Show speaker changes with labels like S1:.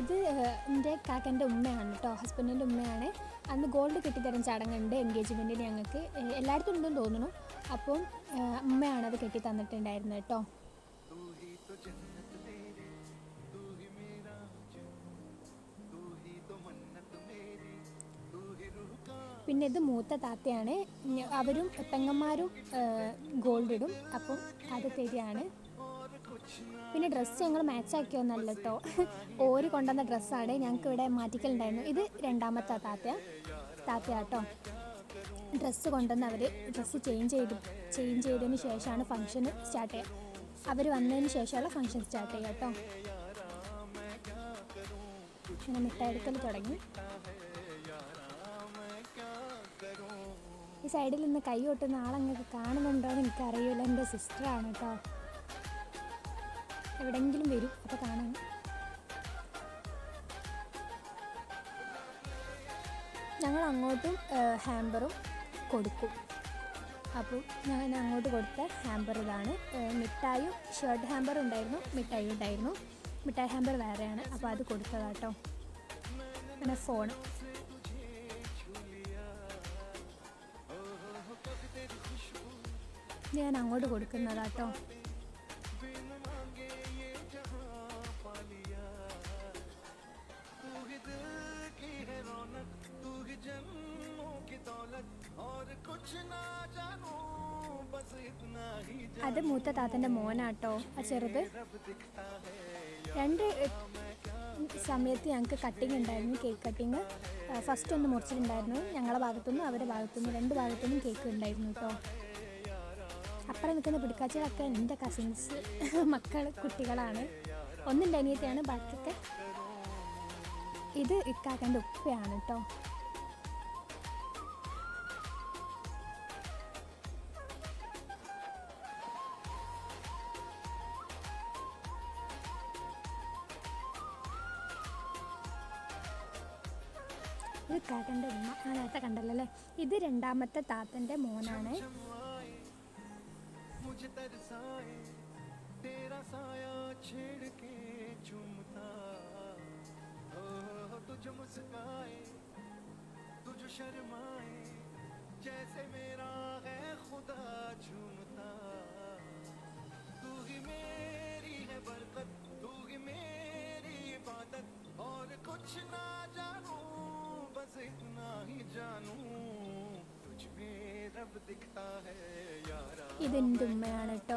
S1: ഇത് എൻ്റെ കാക്കൻ്റെ ഉമ്മയാണ് കേട്ടോ, ഹസ്ബൻഡിൻ്റെ ഉമ്മയാണ്. അന്ന് ഗോൾഡ് കെട്ടിത്തരം ചടങ്ങുണ്ട് എൻഗേജ്മെൻറ്റിന് ഞങ്ങൾക്ക്, എല്ലായിടത്തും ഉണ്ടെന്ന് തോന്നുന്നു. അപ്പം ഉമ്മയാണത് കെട്ടി തന്നിട്ടുണ്ടായിരുന്നത് കേട്ടോ. പിന്നെ ഇത് മൂത്ത താത്തയാണ്, അവരും പെങ്ങന്മാരും ഗോൾഡ് ഇടും, അപ്പം അത് തരികയാണ്. പിന്നെ ഡ്രസ്സ് ഞങ്ങൾ മാച്ചാക്കിയൊന്നല്ല കേട്ടോ, ഓര് കൊണ്ടുവന്ന ഡ്രസ്സാണ്. ഞങ്ങൾക്ക് ഇവിടെ മാറ്റിക്കലുണ്ടായിരുന്നു. ഇത് രണ്ടാമത്തെ താത്തയാട്ടോ. ഡ്രസ്സ് കൊണ്ടുവന്ന് അവർ ഡ്രസ്സ് ചേഞ്ച് ചെയ്തതിന് ശേഷമാണ് ഫംഗ്ഷൻ സ്റ്റാർട്ട് ചെയ്യുക. അവർ വന്നതിന് ശേഷമുള്ള ഫംഗ്ഷൻ സ്റ്റാർട്ട് ചെയ്യുക കേട്ടോ. ഇങ്ങനെ മിഠായി എടുക്കൽ തുടങ്ങി. ഈ സൈഡിൽ നിന്ന് കൈ കൊട്ടുന്ന ആളങ്ങക്ക് കാണുന്നുണ്ടോ എന്ന് എനിക്കറിയില്ല. എൻ്റെ സിസ്റ്ററാണ് കേട്ടോ, എവിടെയെങ്കിലും വരും അപ്പോൾ കാണാൻ. ഞങ്ങൾ അങ്ങോട്ടും ഹാമ്പറും കൊടുക്കും. അപ്പോൾ ഞാൻ അങ്ങോട്ട് കൊടുത്ത ഹാമ്പർ ഇതാണ്. മിഠായും ഷർട്ട് ഹാമ്പർ ഉണ്ടായിരുന്നു, മിഠായി ഉണ്ടായിരുന്നു. മിഠായി ഹാമ്പർ വേറെയാണ്, അപ്പോൾ അത് കൊടുത്തതാട്ടോ. പിന്നെ ഫോൺ ഞാൻ അങ്ങോട്ട് കൊടുക്കുന്നതാട്ടോ. അത് മൂത്ത താത്തൻ്റെ മോനാട്ടോ, ആ ചെറുത്. രണ്ട് സമയത്ത് ഞങ്ങൾക്ക് കട്ടിങ് ഉണ്ടായിരുന്നു, കേക്ക് കട്ടിങ്. ഫസ്റ്റ് ഒന്ന് മുറിച്ചിട്ടുണ്ടായിരുന്നു ഞങ്ങളുടെ ഭാഗത്തുനിന്നും അവരുടെ ഭാഗത്തുനിന്നും, രണ്ട് ഭാഗത്തുനിന്നും കേക്ക് ഉണ്ടായിരുന്നു കേട്ടോ. അപ്പുറം നിൽക്കുന്ന പിടിക്കാച്ചികളൊക്കെ എൻ്റെ കസിൻസ് കുട്ടികളാണ്. ഒന്നിൻ്റെ അനിയത്തിയാണ്, ബാക്കിയൊക്കെ. ഇത് ഇക്കാക്കൻ്റെ ഉപ്പയാണ് കേട്ടോ. ഇത് കാക്കൻ്റെ ഉമ്മ, ആ നേരത്തെ കണ്ടല്ലോ അല്ലേ. ഇത് രണ്ടാമത്തെ താത്തൻ്റെ മോനാണ്. ഇതെൻ്റെ ഉമ്മയാണ് കേട്ടോ.